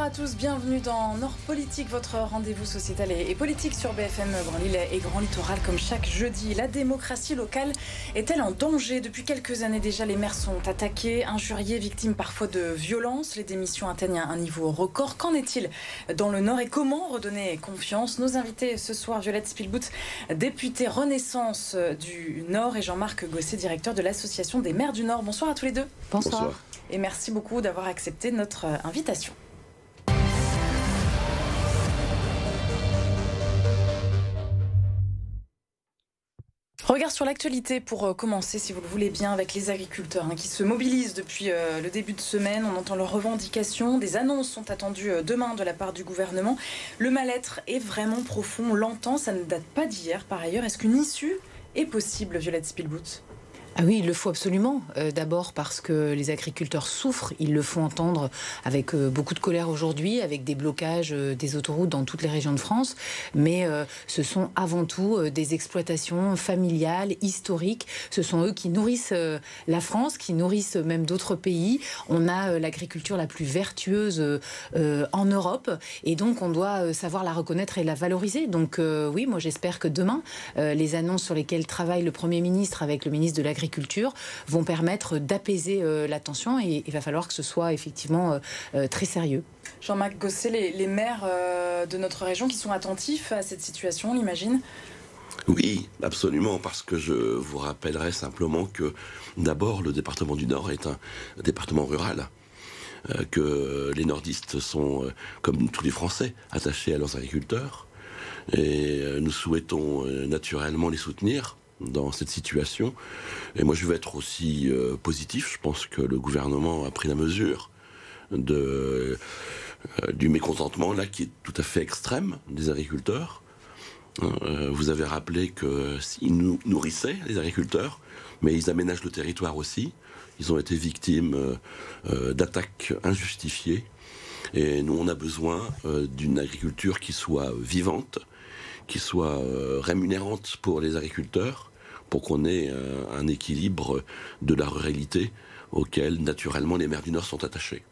à tous, bienvenue dans Nord Politique, votre rendez-vous sociétal et politique sur BFM Grand Lille et Grand Littoral comme chaque jeudi. La démocratie locale est-elle en danger? Depuis quelques années déjà, les maires sont attaqués, injuriés, victimes parfois de violences. Les démissions atteignent un niveau record. Qu'en est-il dans le Nord et comment redonner confiance? Nos invités ce soir, Violette Spielbout, députée Renaissance du Nord, et Jean-Marc Gosset, directeur de l'Association des maires du Nord. Bonsoir à tous les deux. Bonsoir. Et merci beaucoup d'avoir accepté notre invitation. Regard sur l'actualité pour commencer, si vous le voulez bien, avec les agriculteurs qui se mobilisent depuis le début de semaine. On entend leurs revendications. Des annonces sont attendues demain de la part du gouvernement. Le mal-être est vraiment profond. On l'entend, ça ne date pas d'hier par ailleurs. Est-ce qu'une issue est possible, Violette Spielbout? Ah oui, il le faut absolument. D'abord parce que les agriculteurs souffrent. Ils le font entendre avec beaucoup de colère aujourd'hui, avec des blocages des autoroutes dans toutes les régions de France. Mais ce sont avant tout des exploitations familiales, historiques. Ce sont eux qui nourrissent la France, qui nourrissent même d'autres pays. On a l'agriculture la plus vertueuse en Europe. Et donc, on doit savoir la reconnaître et la valoriser. Donc oui, moi j'espère que demain, les annonces sur lesquelles travaille le Premier ministre avec le ministre de l'Agriculture vont permettre d'apaiser la tension, et il va falloir que ce soit effectivement très sérieux. Jean-Marc Gosset, les maires de notre région qui sont attentifs à cette situation, on l'imagine? Oui, absolument, parce que je vous rappellerai simplement que d'abord le département du Nord est un département rural, que les nordistes sont, comme tous les Français, attachés à leurs agriculteurs, et nous souhaitons naturellement les soutenir dans cette situation. Et moi je vais être aussi positif. Je pense que le gouvernement a pris la mesure du mécontentement là qui est tout à fait extrême des agriculteurs. Vous avez rappelé qu'ils nous nourrissaient, les agriculteurs, mais ils aménagent le territoire aussi. Ils ont été victimes d'attaques injustifiées, et nous on a besoin d'une agriculture qui soit vivante, qui soit rémunérante pour les agriculteurs, pour qu'on ait un équilibre de la ruralité auquel, naturellement, les maires du Nord sont attachés.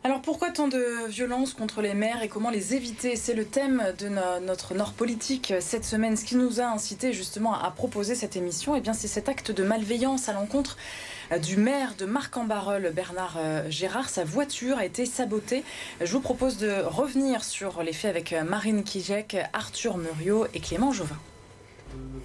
Alors pourquoi tant de violence contre les maires et comment les éviter? C'est le thème de notre Nord Politique cette semaine. Ce qui nous a incité justement à proposer cette émission, eh bien, c'est cet acte de malveillance à l'encontre du maire de Marcq-en-Barœul, Bernard Gérard. Sa voiture a été sabotée. Je vous propose de revenir sur les faits avec Marine Kijek, Arthur Muriot et Clément Jovin.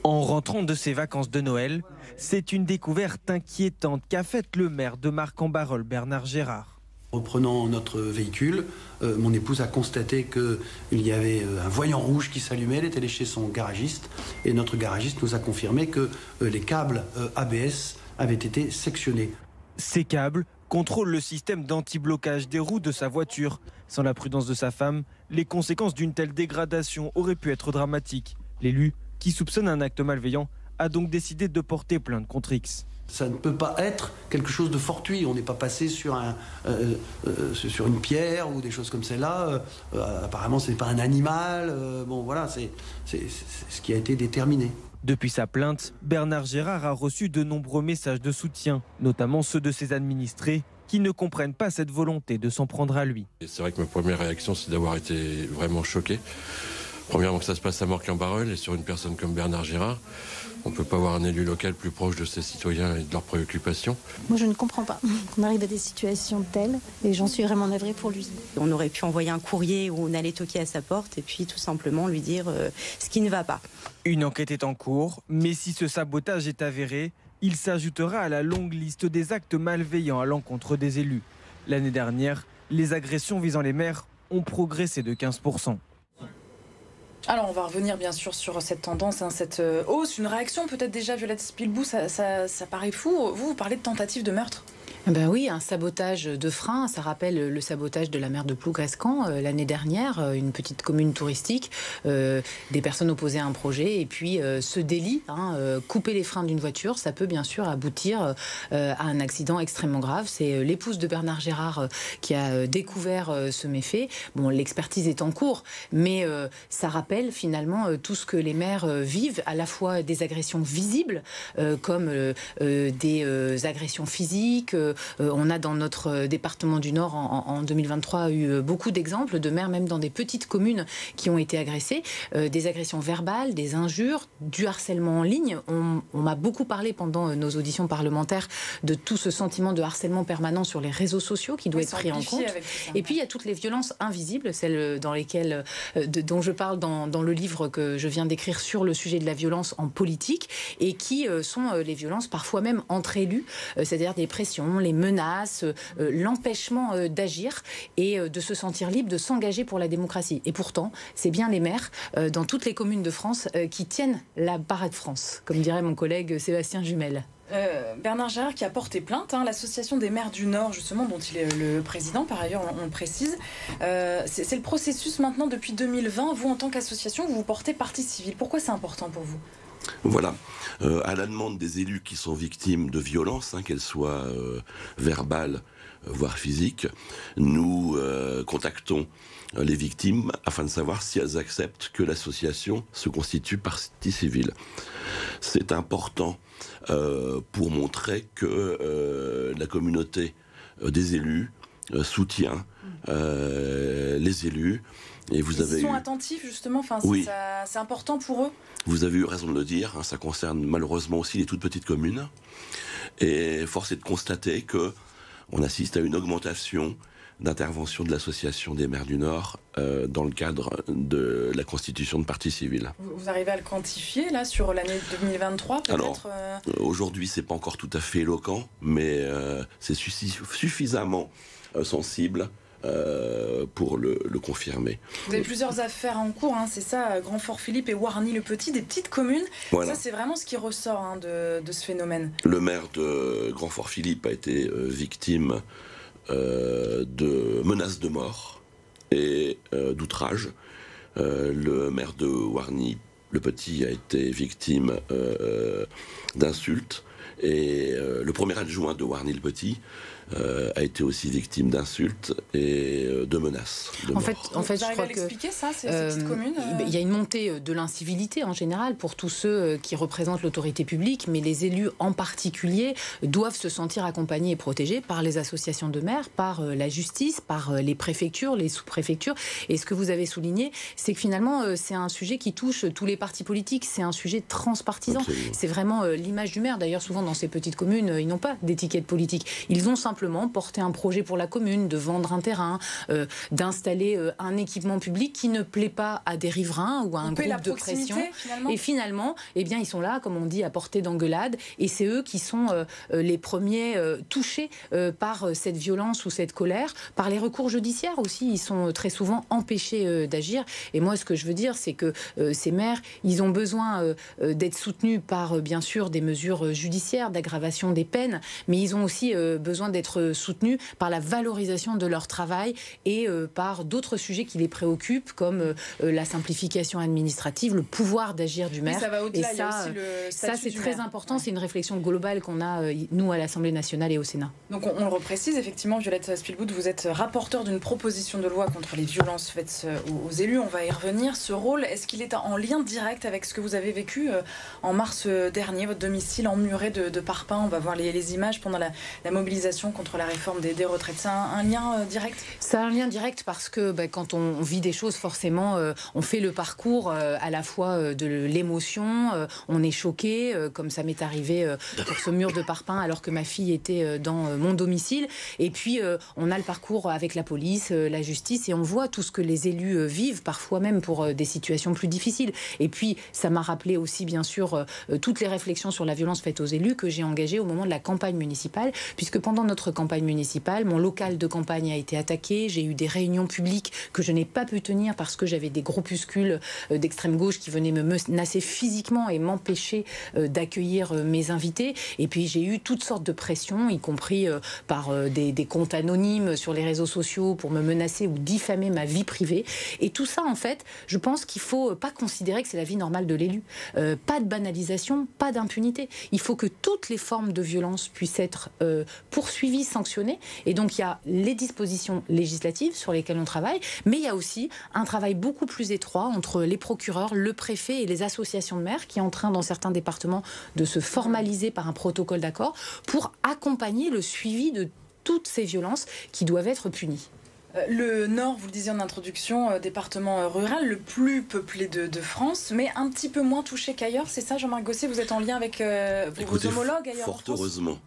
En rentrant de ses vacances de Noël, c'est une découverte inquiétante qu'a faite le maire de Marcq-en-Barœul, Bernard Gérard. Reprenant notre véhicule, mon épouse a constaté qu'il y avait un voyant rouge qui s'allumait. Elle est allée chez son garagiste et notre garagiste nous a confirmé que les câbles ABS avaient été sectionnés. Ces câbles contrôlent le système d'anti-blocage des roues de sa voiture. Sans la prudence de sa femme, les conséquences d'une telle dégradation auraient pu être dramatiques. L'élu, qui soupçonne un acte malveillant, a donc décidé de porter plainte contre X. Ça ne peut pas être quelque chose de fortuit. On n'est pas passé sur une pierre ou des choses comme celle-là. Apparemment, ce n'est pas un animal. Bon, voilà, c'est ce qui a été déterminé. Depuis sa plainte, Bernard Gérard a reçu de nombreux messages de soutien, notamment ceux de ses administrés, qui ne comprennent pas cette volonté de s'en prendre à lui. C'est vrai que ma première réaction, c'est d'avoir été vraiment choqué. Premièrement, que ça se passe à Marcq-en-Barœul, et sur une personne comme Bernard Gérard, on ne peut pas avoir un élu local plus proche de ses citoyens et de leurs préoccupations. Moi, je ne comprends pas qu'on arrive à des situations telles, et j'en suis vraiment navrée pour lui. On aurait pu envoyer un courrier où on allait toquer à sa porte et puis tout simplement lui dire ce qui ne va pas. Une enquête est en cours, mais si ce sabotage est avéré, il s'ajoutera à la longue liste des actes malveillants à l'encontre des élus. L'année dernière, les agressions visant les maires ont progressé de 15%. Alors on va revenir bien sûr sur cette tendance, cette hausse. Une réaction peut-être déjà, Violette Spielbout, ça paraît fou. Vous parlez de tentative de meurtre? Ben oui, un sabotage de frein, ça rappelle le sabotage de la mer de Plougrescant l'année dernière, une petite commune touristique, des personnes opposées à un projet, et puis ce délit, couper les freins d'une voiture, ça peut bien sûr aboutir à un accident extrêmement grave. C'est l'épouse de Bernard Gérard qui a découvert ce méfait. Bon, l'expertise est en cours, mais ça rappelle finalement tout ce que les maires vivent, à la fois des agressions visibles, comme des agressions physiques, on a dans notre département du Nord en 2023 eu beaucoup d'exemples de maires, même dans des petites communes, qui ont été agressés, des agressions verbales, des injures, du harcèlement en ligne. On m'a beaucoup parlé pendant nos auditions parlementaires de tout ce sentiment de harcèlement permanent sur les réseaux sociaux qui doit être pris en compte. Et puis il y a toutes les violences invisibles, celles dans lesquelles, dont je parle dans le livre que je viens d'écrire sur le sujet de la violence en politique, et qui sont les violences parfois même entre élus, c'est-à-dire des pressions, les menaces, l'empêchement d'agir et de se sentir libre de s'engager pour la démocratie. Et pourtant, c'est bien les maires dans toutes les communes de France qui tiennent la baraque France, comme dirait mon collègue Sébastien Jumel. Bernard Gérard qui a porté plainte, l'association des maires du Nord, justement, dont il est le président, par ailleurs, on le précise. C'est le processus maintenant depuis 2020. Vous, en tant qu'association, vous portez partie civile. Pourquoi c'est important pour vous ? Voilà. À la demande des élus qui sont victimes de violences, qu'elles soient verbales, voire physiques, nous contactons les victimes afin de savoir si elles acceptent que l'association se constitue partie civile. C'est important pour montrer que la communauté des élus soutient les élus. Et ils sont attentifs, justement, oui. C'est important pour eux. Vous avez eu raison de le dire, ça concerne malheureusement aussi les toutes petites communes. Et force est de constater qu'on assiste à une augmentation d'intervention de l'association des maires du Nord dans le cadre de la constitution de partie civile. Vous arrivez à le quantifier là sur l'année 2023 peut-être? Alors, aujourd'hui c'est pas encore tout à fait éloquent, mais c'est suffisamment sensible pour le confirmer. Vous avez plusieurs affaires en cours, c'est ça, Grand-Fort-Philippe et Wargny-le-Petit, des petites communes. Voilà. Ça, c'est vraiment ce qui ressort de ce phénomène. Le maire de Grand-Fort-Philippe a été victime de menaces de mort et d'outrage. Le maire de Wargny-le-Petit a été victime d'insultes. Et le premier adjoint de Wargny-le-Petit a été aussi victime d'insultes et de menaces. En fait, je crois que expliquer ça, ces petites communes. Il y a une montée de l'incivilité en général pour tous ceux qui représentent l'autorité publique, mais les élus en particulier doivent se sentir accompagnés et protégés par les associations de maires, par la justice, par les préfectures, les sous-préfectures. Et ce que vous avez souligné, c'est que finalement, c'est un sujet qui touche tous les partis politiques. C'est un sujet transpartisan. Absolument. C'est vraiment l'image du maire. D'ailleurs, souvent dans ces petites communes, ils n'ont pas d'étiquette politique. Ils ont simplement porter un projet pour la commune, de vendre un terrain, d'installer un équipement public qui ne plaît pas à des riverains ou à un groupe de pression. Et finalement, ils sont là, comme on dit, à portée d'engueulade. Et c'est eux qui sont les premiers touchés par cette violence ou cette colère. Par les recours judiciaires aussi, ils sont très souvent empêchés d'agir. Et moi, ce que je veux dire, c'est que ces maires, ils ont besoin d'être soutenus par, bien sûr, des mesures judiciaires, d'aggravation des peines, mais ils ont aussi besoin d'être soutenus par la valorisation de leur travail et par d'autres sujets qui les préoccupent, comme la simplification administrative, le pouvoir d'agir du maire. Ça va au-delà, et ça c'est très important. C'est une réflexion globale qu'on a, nous, à l'Assemblée nationale et au Sénat. Donc on le reprécise, effectivement, Violette Spilbout, vous êtes rapporteur d'une proposition de loi contre les violences faites aux élus. On va y revenir. Ce rôle, est-ce qu'il est en lien direct avec ce que vous avez vécu en mars dernier, votre domicile emmuré de parpaings? On va voir les images pendant la mobilisation contre la réforme des retraites. C'est un lien direct? C'est un lien direct parce que quand on vit des choses, forcément, on fait le parcours à la fois de l'émotion, on est choqué, comme ça m'est arrivé pour ce mur de parpaings alors que ma fille était dans mon domicile. Et puis, on a le parcours avec la police, la justice, et on voit tout ce que les élus vivent, parfois même pour des situations plus difficiles. Et puis, ça m'a rappelé aussi, bien sûr, toutes les réflexions sur la violence faite aux élus que j'ai engagées au moment de la campagne municipale, puisque pendant notre campagne municipale, mon local de campagne a été attaqué, j'ai eu des réunions publiques que je n'ai pas pu tenir parce que j'avais des groupuscules d'extrême gauche qui venaient me menacer physiquement et m'empêcher d'accueillir mes invités. Et puis j'ai eu toutes sortes de pressions, y compris par des comptes anonymes sur les réseaux sociaux pour me menacer ou diffamer ma vie privée. Et tout ça, en fait, je pense qu'il ne faut pas considérer que c'est la vie normale de l'élu. Pas de banalisation, pas d'impunité. Il faut que toutes les formes de violence puissent être poursuivies, sanctionnées. Et donc il y a les dispositions législatives sur lesquelles on travaille, mais il y a aussi un travail beaucoup plus étroit entre les procureurs, le préfet et les associations de maires qui est en train, dans certains départements, de se formaliser par un protocole d'accord pour accompagner le suivi de toutes ces violences qui doivent être punies. Le Nord, vous le disiez en introduction, département rural, le plus peuplé de France, mais un petit peu moins touché qu'ailleurs. C'est ça, Jean-Marc Gosset, vous êtes en lien avec vos homologues ailleurs en France ? Fort heureusement.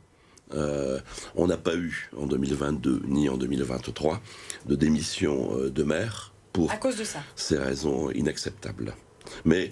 On n'a pas eu en 2022 ni en 2023 de démission de maire pour à cause de ça. Ces raisons inacceptables. Mais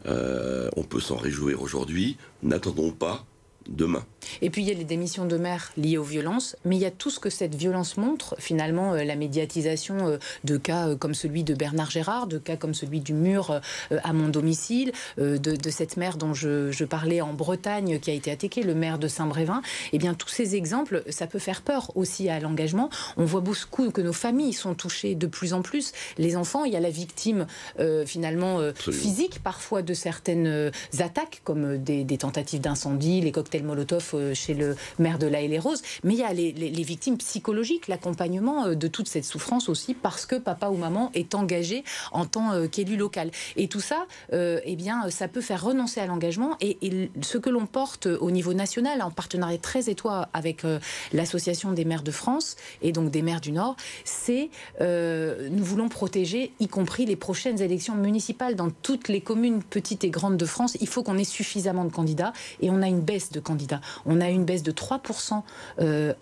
on peut s'en réjouir aujourd'hui. N'attendons pas demain. Et puis il y a les démissions de maires liées aux violences, mais il y a tout ce que cette violence montre, finalement, la médiatisation de cas comme celui de Bernard Gérard, de cas comme celui du mur à mon domicile, de cette mère dont je parlais en Bretagne qui a été attaquée, le maire de Saint-Brévin. Eh bien, tous ces exemples, ça peut faire peur aussi à l'engagement. On voit beaucoup que nos familles sont touchées de plus en plus. Les enfants, il y a la victime finalement physique parfois de certaines attaques, comme des tentatives d'incendie, les cocktails Molotov chez le maire de La Haye-les-Roses, mais il y a les victimes psychologiques, l'accompagnement de toute cette souffrance aussi, parce que papa ou maman est engagé en tant qu'élu local. Et tout ça, eh bien, ça peut faire renoncer à l'engagement. Et ce que l'on porte au niveau national, en partenariat très étroit avec l'Association des maires de France et donc des maires du Nord, c'est nous voulons protéger, y compris les prochaines élections municipales dans toutes les communes petites et grandes de France. Il faut qu'on ait suffisamment de candidats, et on a une baisse de candidats. On a une baisse de 3%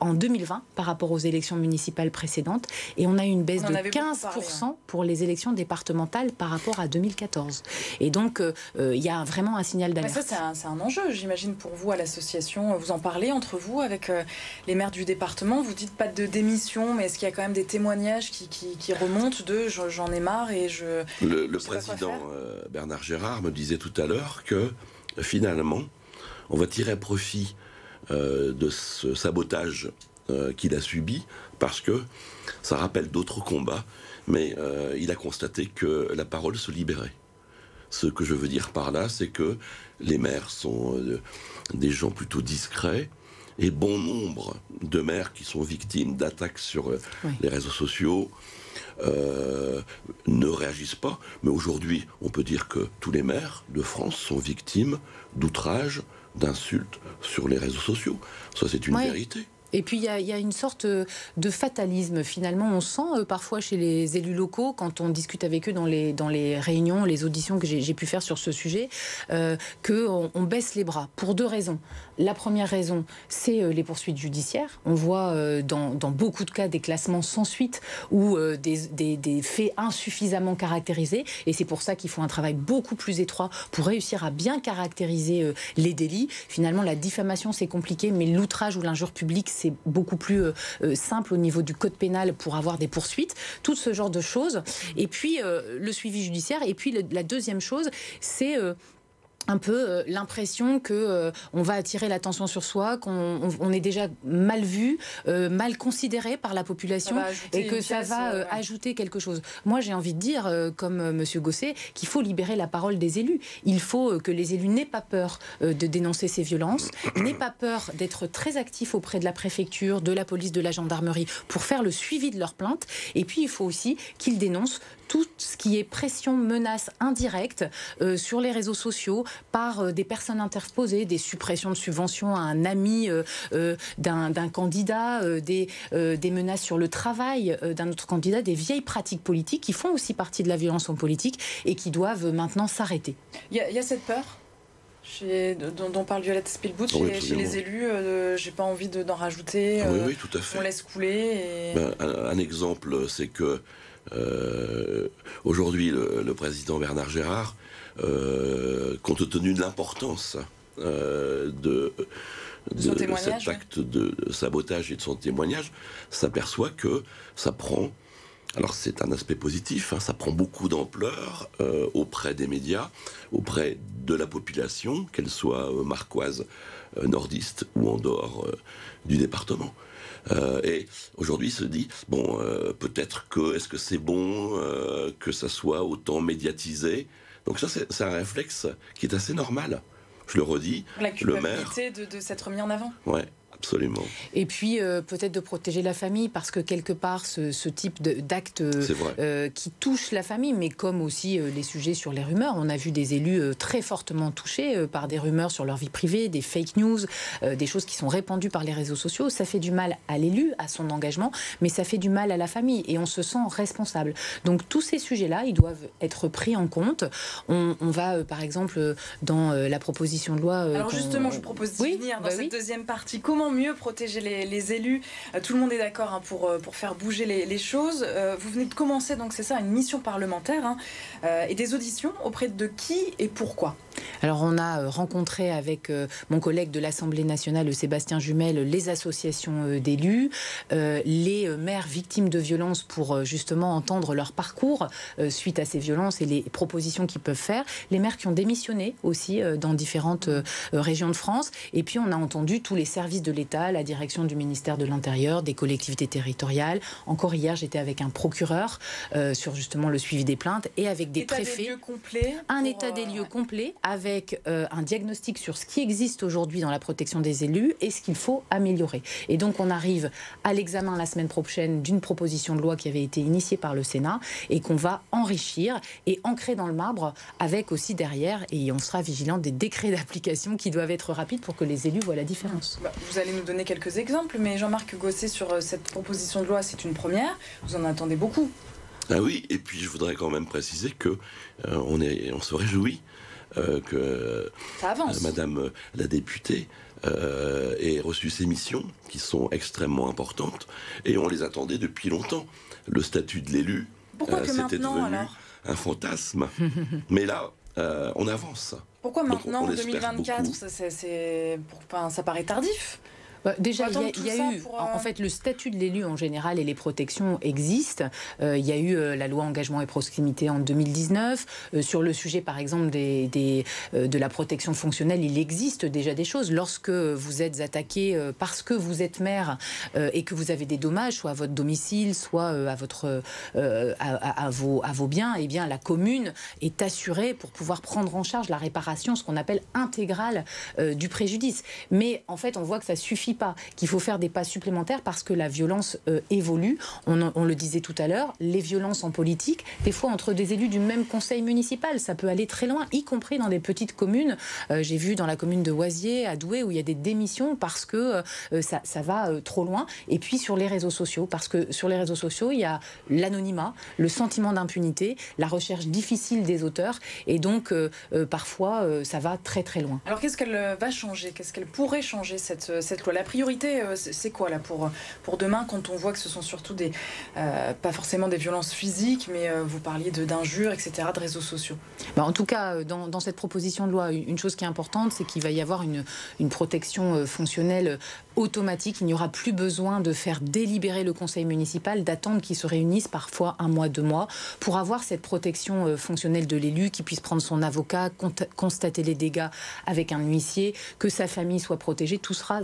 en 2020 par rapport aux élections municipales précédentes, et on a une baisse de 15% pour les élections départementales par rapport à 2014. Et donc, il y a vraiment un signal d'alerte. Mais ça, c'est un enjeu, j'imagine, pour vous à l'association. Vous en parlez entre vous avec les maires du département. Vous dites pas de démission, mais est-ce qu'il y a quand même des témoignages qui remontent de j'en ai marre et je... Le président Bernard Gérard me disait tout à l'heure que finalement, on va tirer profit de ce sabotage qu'il a subi, parce que ça rappelle d'autres combats, mais il a constaté que la parole se libérait. Ce que je veux dire par là, c'est que les maires sont des gens plutôt discrets, et bon nombre de maires qui sont victimes d'attaques sur les réseaux sociaux ne réagissent pas. Mais aujourd'hui, on peut dire que tous les maires de France sont victimes d'outrages, d'insultes sur les réseaux sociaux. Ça, c'est une vérité. Et puis il y a une sorte de fatalisme finalement. On sent parfois chez les élus locaux, quand on discute avec eux dans les réunions, les auditions que j'ai pu faire sur ce sujet, qu'on baisse les bras pour deux raisons. La première raison, c'est les poursuites judiciaires. On voit dans beaucoup de cas des classements sans suite ou des faits insuffisamment caractérisés, et c'est pour ça qu'il faut un travail beaucoup plus étroit pour réussir à bien caractériser les délits. Finalement, la diffamation, c'est compliqué, mais l'outrage ou l'injure publique, c'est beaucoup plus simple au niveau du code pénal pour avoir des poursuites, tout ce genre de choses. Et puis le suivi judiciaire. Et puis la deuxième chose, c'est un peu l'impression que on va attirer l'attention sur soi, qu'on est déjà mal vu, mal considéré par la population, et que ça va ajouter quelque chose. Moi, j'ai envie de dire, comme Monsieur Gosset, qu'il faut libérer la parole des élus. Il faut que les élus n'aient pas peur de dénoncer ces violences, n'aient pas peur d'être très actifs auprès de la préfecture, de la police, de la gendarmerie, pour faire le suivi de leurs plaintes. Et puis, il faut aussi qu'ils dénoncent tout ce qui est pression, menace indirecte sur les réseaux sociaux par des personnes interposées, des suppressions de subventions à un ami d'un candidat, des menaces sur le travail d'un autre candidat, des vieilles pratiques politiques qui font aussi partie de la violence en politique et qui doivent maintenant s'arrêter. Il y a cette peur dont parle Violette Spilbout chez les élus, j'ai pas envie d'en rajouter, oui, tout à fait. On laisse couler. Un exemple, c'est que aujourd'hui, le président Bernard Gérard, compte tenu de l'importance de cet acte de sabotage et de son témoignage, s'aperçoit que ça prend... Alors c'est un aspect positif, ça prend beaucoup d'ampleur auprès des médias, auprès de la population, qu'elle soit marquoise, nordiste ou en dehors du département. Et aujourd'hui, il se dit, bon, peut-être est-ce que c'est bon que ça soit autant médiatisé? Donc ça, c'est un réflexe qui est assez normal. je le redis, La le maire... culpabilité de s'être mis en avant. Ouais. Absolument. Et puis peut-être de protéger la famille, parce que quelque part ce type d'acte qui touche la famille, mais comme aussi les sujets sur les rumeurs, on a vu des élus très fortement touchés par des rumeurs sur leur vie privée, des fake news, des choses qui sont répandues par les réseaux sociaux. Ça fait du mal à l'élu, à son engagement, mais ça fait du mal à la famille et on se sent responsable. Donc tous ces sujets-là, ils doivent être pris en compte. On va par exemple dans la proposition de loi... Alors justement, je vous propose d'y venir dans cette deuxième partie. Comment mieux protéger les élus? Tout le monde est d'accord pour faire bouger les choses. Vous venez de commencer, donc c'est ça, une mission parlementaire et des auditions auprès de qui et pourquoi? Alors on a rencontré avec mon collègue de l'Assemblée nationale, Sébastien Jumel, les associations d'élus, les maires victimes de violences pour justement entendre leur parcours suite à ces violences et les propositions qu'ils peuvent faire, les maires qui ont démissionné aussi dans différentes régions de France, et puis on a entendu tous les services de l'État, la direction du ministère de l'Intérieur, des collectivités territoriales. Encore hier, j'étais avec un procureur sur justement le suivi des plaintes et avec des préfets. Un état des lieux complet avec un diagnostic sur ce qui existe aujourd'hui dans la protection des élus et ce qu'il faut améliorer. Et donc on arrive à l'examen la semaine prochaine d'une proposition de loi qui avait été initiée par le Sénat et qu'on va enrichir et ancrer dans le marbre avec aussi derrière, et on sera vigilant, des décrets d'application qui doivent être rapides pour que les élus voient la différence. Vous allez nous donner quelques exemples, mais Jean-Marc Gosset, sur cette proposition de loi, c'est une première. Vous en attendez beaucoup. Ah oui, et puis je voudrais quand même préciser que on se réjouit que Madame la députée ait reçu ces missions qui sont extrêmement importantes et on les attendait depuis longtemps. Le statut de l'élu, c'était devenu un fantasme. Mais là, on avance. Pourquoi maintenant, en 2024 ça paraît tardif? Déjà, il y a eu, en fait, le statut de l'élu en général et les protections existent. Il y a eu la loi engagement et proximité en 2019. Sur le sujet, par exemple, de la protection fonctionnelle, il existe déjà des choses. Lorsque vous êtes attaqué parce que vous êtes maire et que vous avez des dommages, soit à votre domicile, soit à vos biens, eh bien, la commune est assurée pour pouvoir prendre en charge la réparation, ce qu'on appelle intégrale du préjudice. Mais en fait, on voit que ça suffit pas, qu'il faut faire des pas supplémentaires parce que la violence évolue. On le disait tout à l'heure, les violences en politique, des fois entre des élus du même conseil municipal, ça peut aller très loin, y compris dans des petites communes. J'ai vu dans la commune de Oisier, à Douai, où il y a des démissions parce que ça va trop loin. Et puis sur les réseaux sociaux, parce que sur les réseaux sociaux, il y a l'anonymat, le sentiment d'impunité, la recherche difficile des auteurs, et donc parfois ça va très très loin. Alors qu'est-ce qu'elle va changer? Qu'est-ce qu'elle pourrait changer, cette loi? La priorité, c'est quoi là pour demain, quand on voit que ce sont surtout pas forcément des violences physiques, mais vous parliez d'injures, etc., de réseaux sociaux? En tout cas, dans cette proposition de loi, une chose qui est importante, c'est qu'il va y avoir une protection fonctionnelle automatique. Il n'y aura plus besoin de faire délibérer le conseil municipal, d'attendre qu'il se réunisse parfois 1 mois, 2 mois, pour avoir cette protection fonctionnelle de l'élu, qui puisse prendre son avocat, constater les dégâts avec un huissier, que sa famille soit protégée. Tout sera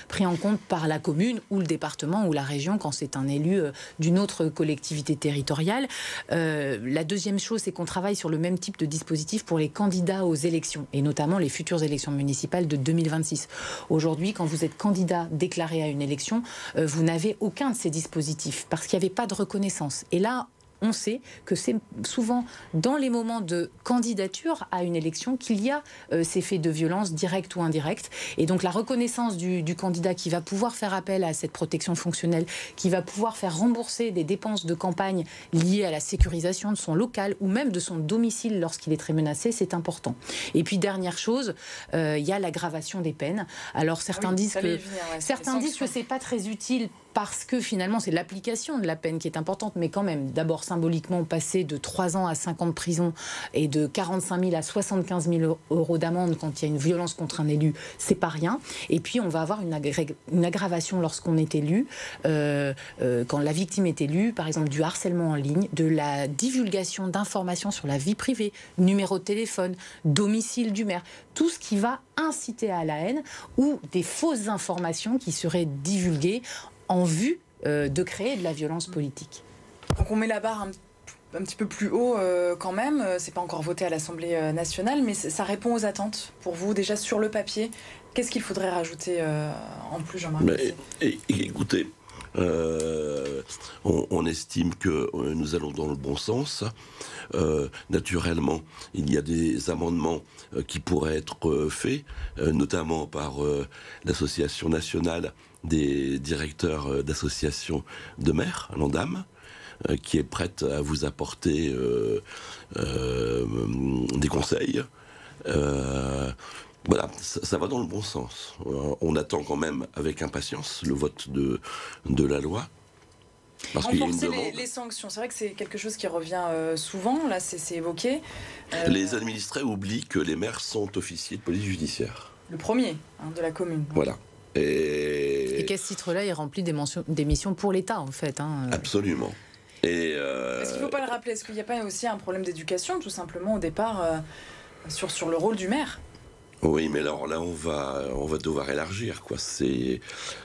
pris en compte par la commune ou le département ou la région quand c'est un élu d'une autre collectivité territoriale. La deuxième chose, c'est qu'on travaille sur le même type de dispositif pour les candidats aux élections, et notamment les futures élections municipales de 2026. Aujourd'hui, quand vous êtes candidat déclaré à une élection, vous n'avez aucun de ces dispositifs parce qu'il n'y avait pas de reconnaissance. Et là, on sait que c'est souvent dans les moments de candidature à une élection qu'il y a ces faits de violence directe ou indirecte. Et donc la reconnaissance du candidat qui va pouvoir faire appel à cette protection fonctionnelle, qui va pouvoir faire rembourser des dépenses de campagne liées à la sécurisation de son local ou même de son domicile lorsqu'il est très menacé, c'est important. Et puis dernière chose, il y a l'aggravation des peines. Alors certains disent que c'est pas très utile parce que finalement c'est l'application de la peine qui est importante, mais quand même, d'abord symboliquement, passer de 3 ans à 5 ans de prison et de 45 000 à 75 000 euros d'amende quand il y a une violence contre un élu, c'est pas rien. Et puis on va avoir une aggravation lorsqu'on est élu, quand la victime est élue, par exemple du harcèlement en ligne, de la divulgation d'informations sur la vie privée, numéro de téléphone, domicile du maire, tout ce qui va inciter à la haine ou des fausses informations qui seraient divulguées en vue de créer de la violence politique. Donc on met la barre un petit peu plus haut quand même. C'est pas encore voté à l'Assemblée nationale, mais ça répond aux attentes pour vous déjà sur le papier. Qu'est-ce qu'il faudrait rajouter en plus, Jean-Marc? Écoutez, on estime que nous allons dans le bon sens. Naturellement, il y a des amendements qui pourraient être faits, notamment par l'Association nationale des directeurs d'associations de maires, l'ANDAM, qui est prête à vous apporter des conseils. Voilà, ça va dans le bon sens. On attend quand même avec impatience le vote de la loi. Parce qu'il y a une demande. Les sanctions, c'est vrai que c'est quelque chose qui revient souvent, là c'est évoqué. Les administrés oublient que les maires sont officiers de police judiciaire. Le premier de la commune. Voilà. Et qu'à ce titre-là, il remplit des missions pour l'État, en fait. Absolument. Est-ce qu'il ne faut pas le rappeler? Est-ce qu'il n'y a pas aussi un problème d'éducation, tout simplement, au départ, sur le rôle du maire? Oui, mais alors là, on va devoir élargir, quoi. C'est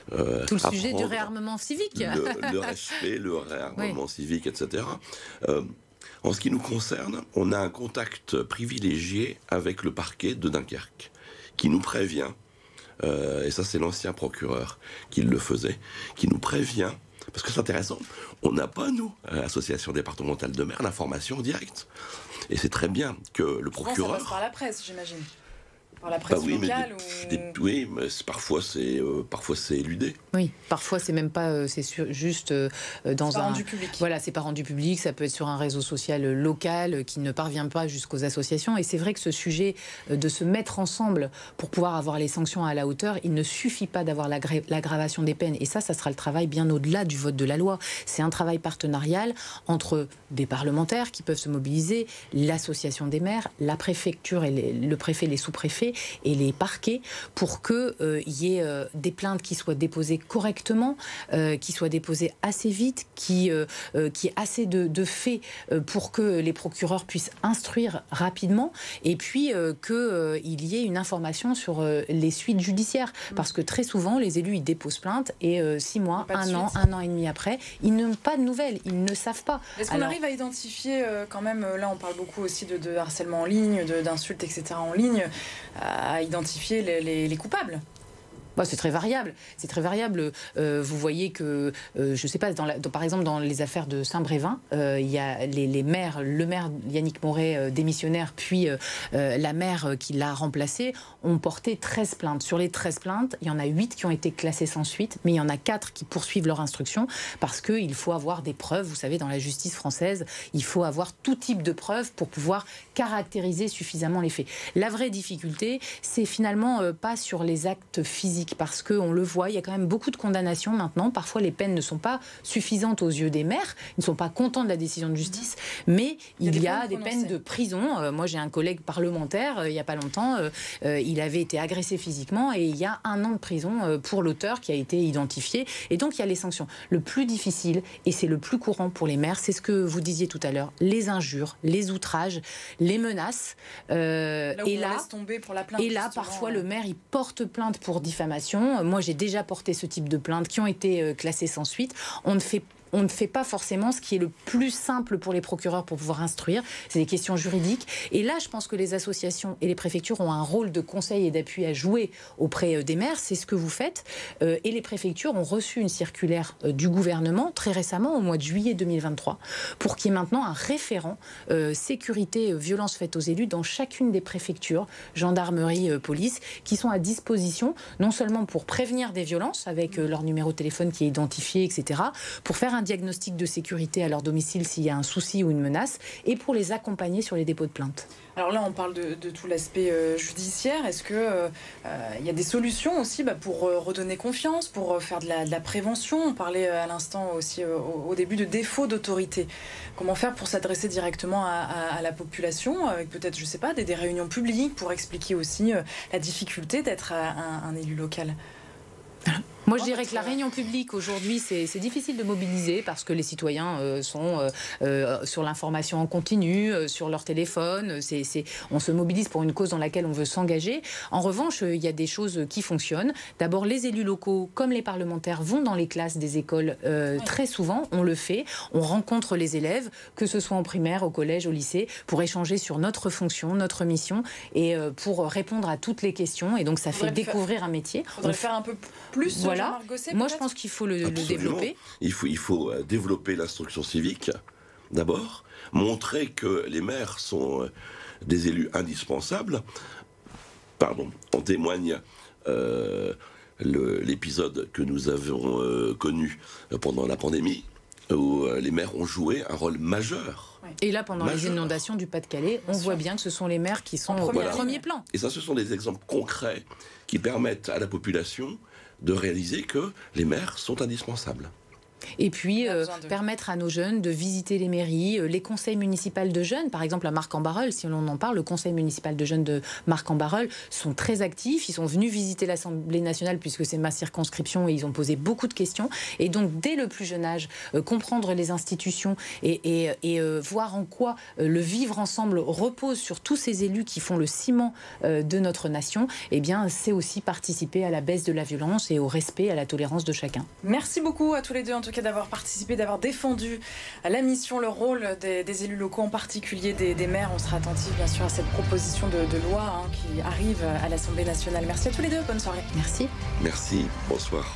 tout le sujet du réarmement civique. Le respect, le réarmement civique, etc. En ce qui nous concerne, on a un contact privilégié avec le parquet de Dunkerque, qui nous prévient, et ça c'est l'ancien procureur qui le faisait, qui nous prévient, parce que c'est intéressant, on n'a pas, nous, à l'association départementale de maires, l'information directe. Et c'est très bien que le procureur... Ça passe par la presse, j'imagine. Par la presse locale oui, mais parfois c'est éludé. Oui, parfois c'est même pas, juste dans pas rendu public. Voilà, c'est pas rendu public, ça peut être sur un réseau social local qui ne parvient pas jusqu'aux associations. Et c'est vrai que ce sujet de se mettre ensemble pour pouvoir avoir les sanctions à la hauteur, il ne suffit pas d'avoir l'aggravation des peines. Et ça sera le travail bien au-delà du vote de la loi. C'est un travail partenarial entre des parlementaires qui peuvent se mobiliser, l'association des maires, la préfecture et le préfet, les sous-préfets et les parquets pour qu'il y ait des plaintes qui soient déposées correctement, qui soient déposées assez vite, qui ait assez de faits pour que les procureurs puissent instruire rapidement et puis qu'il y ait une information sur les suites judiciaires. Parce que très souvent, les élus, ils déposent plainte et 6 mois, un an et demi après, ils n'ont pas de nouvelles, ils ne savent pas. Est-ce qu'on arrive à identifier quand même, là on parle beaucoup aussi de harcèlement en ligne, d'insultes, etc. en ligne, à identifier les coupables? C'est très variable. C'est très variable. Vous voyez que, je ne sais pas, par exemple, dans les affaires de Saint-Brévin, il y a les maires, le maire Yannick Moret, démissionnaire, puis la maire qui l'a remplacé, ont porté 13 plaintes. Sur les 13 plaintes, il y en a 8 qui ont été classées sans suite, mais il y en a 4 qui poursuivent leur instruction parce qu'il faut avoir des preuves. Vous savez, dans la justice française, il faut avoir tout type de preuves pour pouvoir caractériser suffisamment les faits. La vraie difficulté, c'est finalement pas sur les actes physiques, parce qu'on le voit, il y a quand même beaucoup de condamnations maintenant. Parfois, les peines ne sont pas suffisantes aux yeux des maires, ils ne sont pas contents de la décision de justice, mais il y a des peines de prison. Moi, j'ai un collègue parlementaire, il n'y a pas longtemps, il avait été agressé physiquement et il y a 1 an de prison pour l'auteur qui a été identifié. Et donc, il y a les sanctions. Le plus difficile, et c'est le plus courant pour les maires, c'est ce que vous disiez tout à l'heure, les injures, les outrages, les menaces. Et là, parfois, le maire, il porte plainte pour diffamation. Moi, j'ai déjà porté ce type de plaintes qui ont été classées sans suite. On ne fait pas forcément ce qui est le plus simple pour les procureurs pour pouvoir instruire. C'est des questions juridiques. Et là, je pense que les associations et les préfectures ont un rôle de conseil et d'appui à jouer auprès des maires. C'est ce que vous faites. Et les préfectures ont reçu une circulaire du gouvernement très récemment, au mois de juillet 2023, pour qu'il y ait maintenant un référent sécurité, violences faites aux élus dans chacune des préfectures, gendarmerie, police, qui sont à disposition, non seulement pour prévenir des violences avec leur numéro de téléphone qui est identifié, etc., pour faire un diagnostic de sécurité à leur domicile s'il y a un souci ou une menace, et pour les accompagner sur les dépôts de plainte. Alors là, on parle de tout l'aspect judiciaire. Est-ce que y a des solutions aussi pour redonner confiance, pour faire de la prévention? On parlait à l'instant aussi au début de défaut d'autorité. Comment faire pour s'adresser directement à la population, avec peut-être, je sais pas, des réunions publiques pour expliquer aussi la difficulté d'être un élu local? Moi, je dirais que la réunion publique, aujourd'hui, c'est difficile de mobiliser parce que les citoyens sont sur l'information en continu, sur leur téléphone. On se mobilise pour une cause dans laquelle on veut s'engager. En revanche, il y a des choses qui fonctionnent. D'abord, les élus locaux, comme les parlementaires, vont dans les classes des écoles très souvent. On le fait. On rencontre les élèves, que ce soit en primaire, au collège, au lycée, pour échanger sur notre fonction, notre mission et pour répondre à toutes les questions. Et donc, ça fait découvrir un métier. Il faudrait faire un peu plus, voilà. Gosset, moi, je pense qu'il faut le développer. Il faut développer l'instruction civique, d'abord. Montrer que les maires sont des élus indispensables. En témoigne l'épisode que nous avons connu pendant la pandémie, où les maires ont joué un rôle majeur. Et là, pendant les inondations du Pas-de-Calais, on voit bien que ce sont les maires qui sont au premier plan. Et ça, ce sont des exemples concrets qui permettent à la population de réaliser que les maires sont indispensables. Et puis, permettre à nos jeunes de visiter les mairies, les conseils municipaux de jeunes, par exemple à Marcq-en-Barœul, si on en parle, le conseil municipal de jeunes de Marcq-en-Barœul sont très actifs. Ils sont venus visiter l'Assemblée nationale puisque c'est ma circonscription et ils ont posé beaucoup de questions. Et donc, dès le plus jeune âge, comprendre les institutions et voir en quoi le vivre ensemble repose sur tous ces élus qui font le ciment de notre nation, eh bien, c'est aussi participer à la baisse de la violence et au respect, à la tolérance de chacun. Merci beaucoup à tous les deux, en tout cas, d'avoir participé, d'avoir défendu la mission, le rôle des élus locaux, en particulier des maires. On sera attentif, bien sûr, à cette proposition de loi qui arrive à l'Assemblée nationale. Merci à tous les deux, bonne soirée. Merci. Merci, bonsoir.